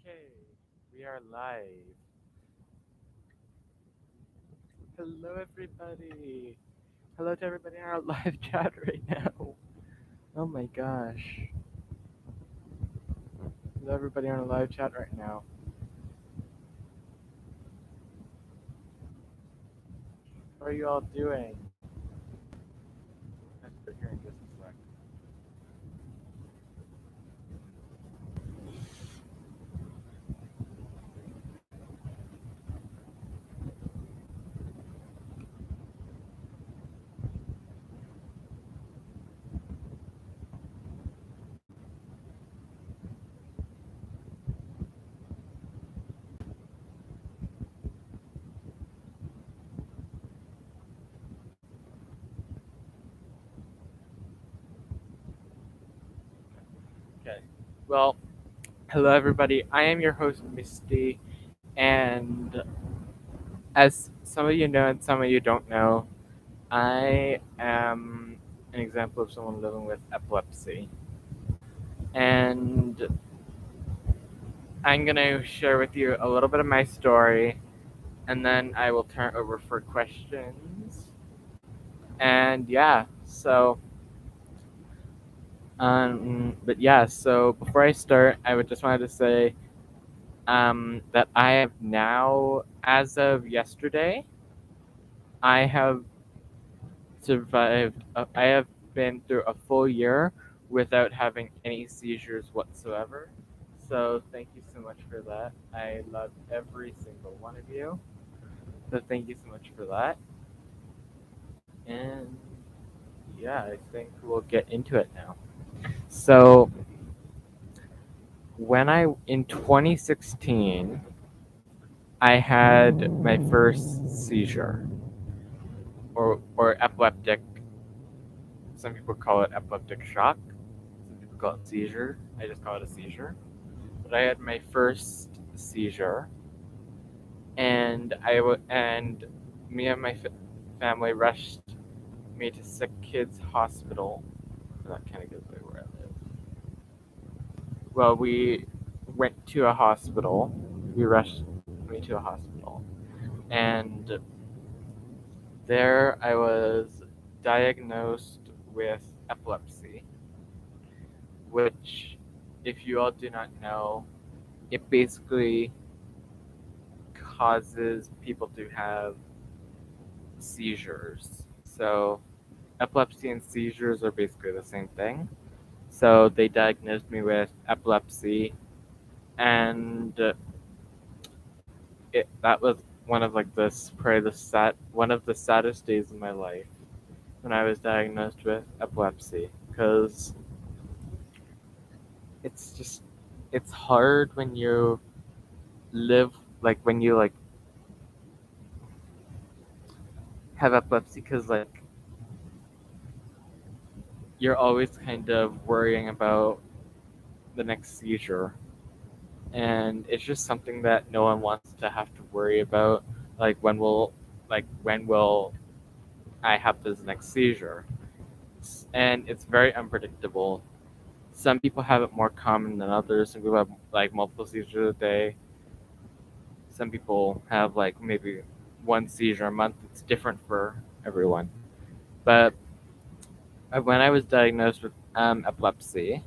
Okay, we are live. Hello, everybody. Hello to everybody in our live chat right now. Oh my gosh. Hello, everybody on our live chat right now. How are you all doing? I've been hearing this a sec. Okay. Well, hello, everybody. I am your host, Misty, and as some of you know and some of you don't know, I am an example of someone living with epilepsy. And I'm going to share with you a little bit of my story, and then I will turn it over for questions. And yeah, so before I start, I would just wanted to say that I have now, as of yesterday, I have survived, I have been through a full year without having any seizures whatsoever. So thank you so much for that. I love every single one of you. So thank you so much for that. And yeah, I think we'll get into it now. So in 2016, I had my first seizure, or epileptic. Some people call it epileptic shock. Some people call it seizure. I just call it a seizure. But I had my first seizure, and me and my family rushed me to Sick Kids Hospital. That kind of gives away where I live. Well, we went to a hospital. We rushed me to a hospital, and there I was diagnosed with epilepsy, which, if you all do not know, it basically causes people to have seizures. So, epilepsy and seizures are basically the same thing. So, they diagnosed me with epilepsy, and that was one of like this probably one of the saddest days of my life when I was diagnosed with epilepsy, because it's just it's hard when you live when you have epilepsy, because you're always kind of worrying about the next seizure, and it's just something that no one wants to have to worry about, like when will I have this next seizure. And it's very unpredictable. Some people have it more common than others. Some people have like multiple seizures a day. Some people have like maybe one seizure a month. It's different for everyone. But when I was diagnosed with epilepsy,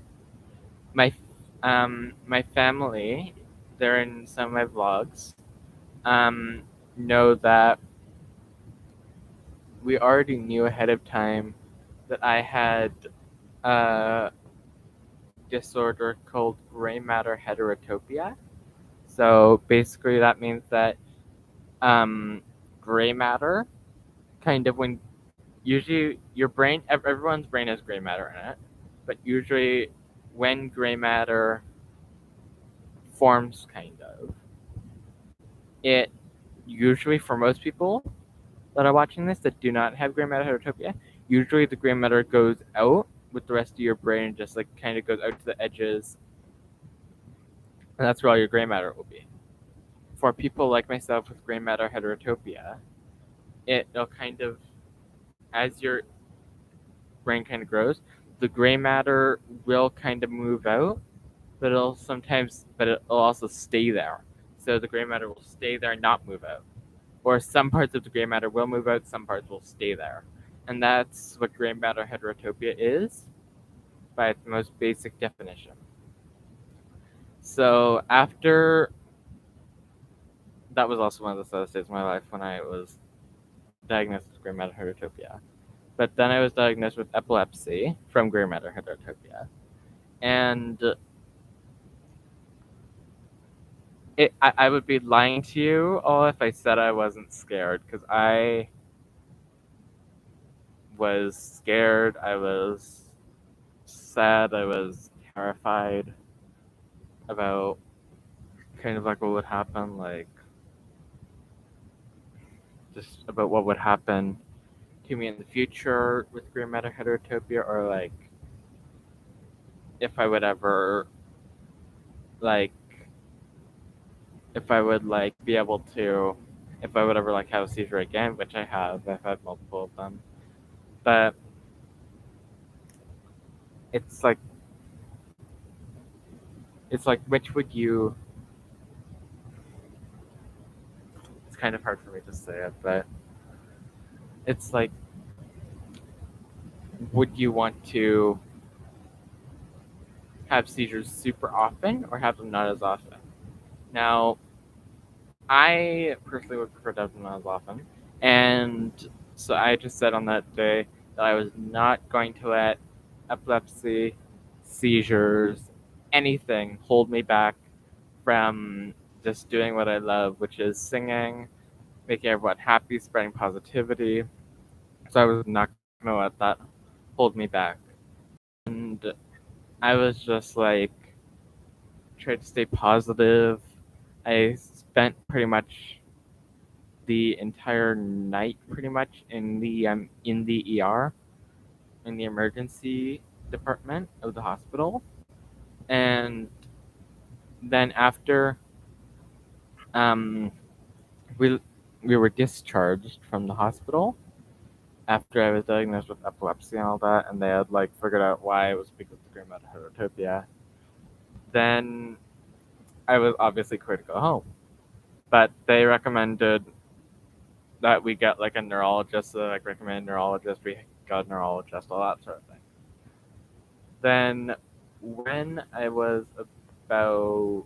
my my family, they're in some of my vlogs, um, know that we already knew ahead of time that I had a disorder called gray matter heterotopia. So basically, that means that um, gray matter, kind of when usually everyone's brain has gray matter in it, but usually when gray matter forms, it usually, for most people that are watching this that do not have gray matter heterotopia, usually the gray matter goes out with the rest of your brain, just like kind of goes out to the edges, and that's where all your gray matter will be. For people like myself with gray matter heterotopia, it'll kind of, as your brain kind of grows, the gray matter will kind of move out, but it'll also stay there. So the gray matter will stay there and not move out. Or some parts of the gray matter will move out, some parts will stay there. And that's what gray matter heterotopia is by its most basic definition. So after that was also one of the saddest days of my life when I was diagnosed with gray matter heterotopia. But then I was diagnosed with epilepsy from gray matter heterotopia. And I would be lying to you all if I said I wasn't scared, because I was scared, I was sad, I was terrified about kind of like what would happen, like just about what would happen to me in the future with gray matter heterotopia, or like if I would ever like if I would like be able to if I would ever like have a seizure again, which I have. I've had multiple of them. But it's like which would you it's kind of hard for me to say it, but it's like, would you want to have seizures super often or have them not as often? Now, I personally would prefer to have them not as often. And so I just said on that day that I was not going to let epilepsy, seizures, anything hold me back from just doing what I love, which is singing, making everyone happy, spreading positivity. So I was not going to let that hold me back. And I was just like, tried to stay positive. I spent pretty much the entire night pretty much in the ER, in the emergency department of the hospital. And then after we we were discharged from the hospital after I was diagnosed with epilepsy and all that, and they had like figured out why it was because of the gray matter heterotopia. Then I was obviously clear to go home, but they recommended that we get like a neurologist. So like recommended neurologist. We got a neurologist, all that sort of thing. Then when I was about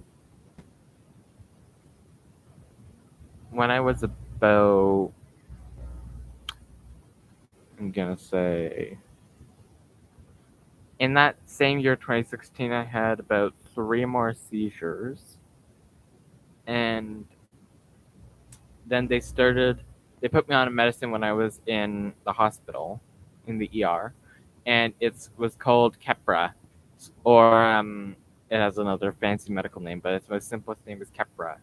I'm gonna say in that same year, 2016, I had about 3 more seizures, and then they put me on a medicine when I was in the hospital, in the ER, and it was called Keppra, or it has another fancy medical name, but its most simplest name is Keppra,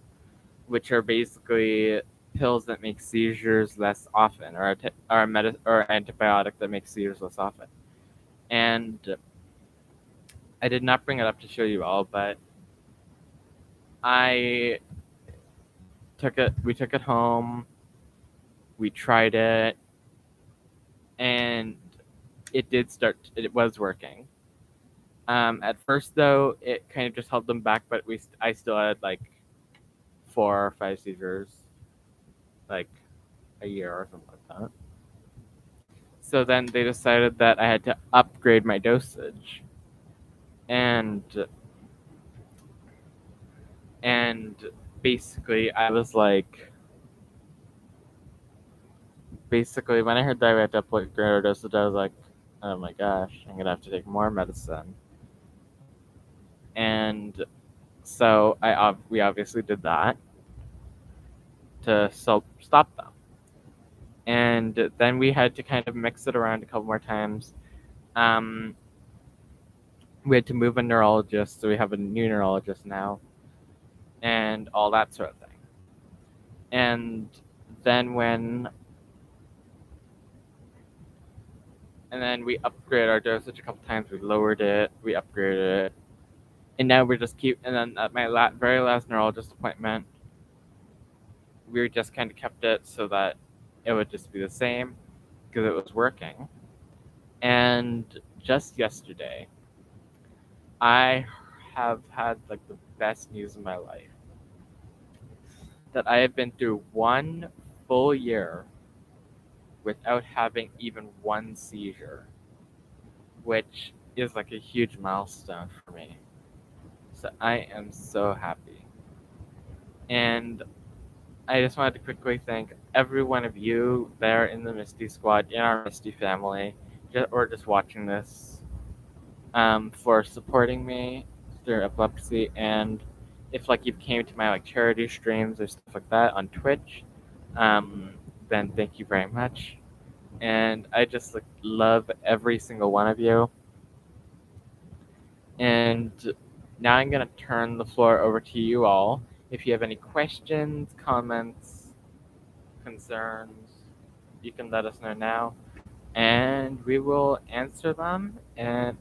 which are basically pills that make seizures less often, or antibiotic that makes seizures less often. And I did not bring it up to show you all, but we took it home, we tried it, and it was working. At first, though, it kind of just held them back, but I still had like 4 or 5 seizures, like a year or something like that. So then they decided that I had to upgrade my dosage, and basically I was like, when I heard that I had to upgrade our dosage, I was like, oh my gosh, I'm gonna have to take more medicine. And so we obviously did that to stop them. And then we had to kind of mix it around a couple more times. We had to move a neurologist, so we have a new neurologist now, and all that sort of thing. And then we upgraded our dosage a couple times. We lowered it, we upgraded it, and now we're just and then at my very last neurologist appointment, we just kind of kept it so that it would just be the same because it was working. And just yesterday, I have had like the best news in my life. That I have been through 1 full year without having even one seizure, which is like a huge milestone for me. So I am so happy. And I just wanted to quickly thank every one of you there in the Misty Squad, in our Misty family, or just watching this, for supporting me through epilepsy. And if like you came to my like charity streams or stuff like that on Twitch, um, then thank you very much. And I just like love every single one of you. And now I'm gonna turn the floor over to you all. If you have any questions, comments, concerns, you can let us know now, and we will answer them. And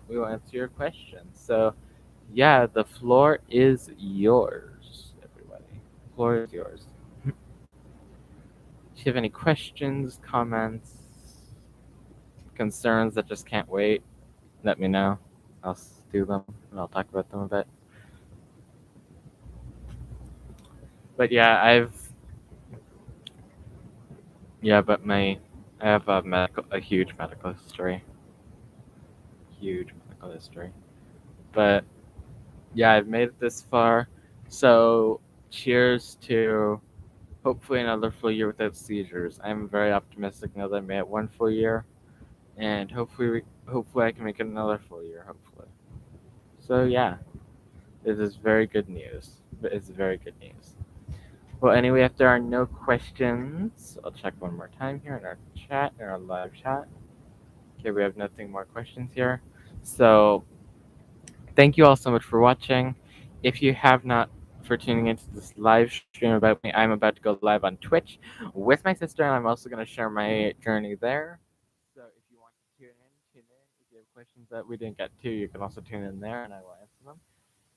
we will answer your questions. So, yeah, the floor is yours, everybody. The floor is yours. If you have any questions, comments, concerns that just can't wait, let me know. I'll do them and I'll talk about them a bit. But yeah, I have a huge medical history. Huge medical history. But yeah, I've made it this far. So cheers to hopefully another full year without seizures. I'm very optimistic now that I made it 1 full year, and hopefully I can make it another full year. Hopefully. So yeah, this is very good news. It's very good news. Well, anyway, if there are no questions, I'll check one more time here in our chat, in our live chat. Okay, we have nothing more questions here. So thank you all so much for watching. If you have not, for tuning into this live stream about me, I'm about to go live on Twitch with my sister, and I'm also going to share my journey there. So if you want to tune in, tune in. If you have questions that we didn't get to, you can also tune in there, and I will answer them.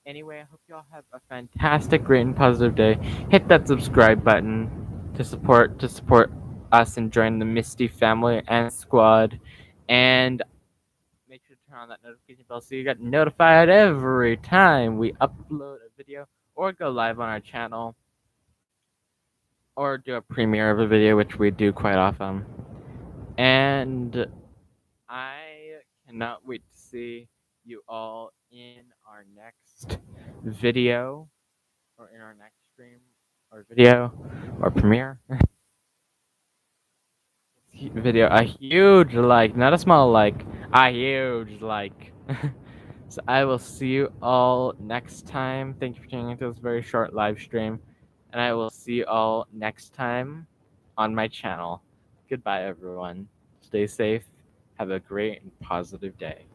Anyway, I hope you all have a fantastic, great, and positive day. Hit that subscribe button to support us and join the Misty family and squad, and make sure to turn on that notification bell so you get notified every time we upload a video or go live on our channel or do a premiere of a video, which we do quite often. And I cannot wait to see you all in our next video or in our next stream or video or premiere. Video, a huge like, not a small like, a huge like. So I will see you all next time. Thank you for tuning into this very short live stream, and I will see you all next time on my channel. Goodbye, everyone. Stay safe. Have a great and positive day.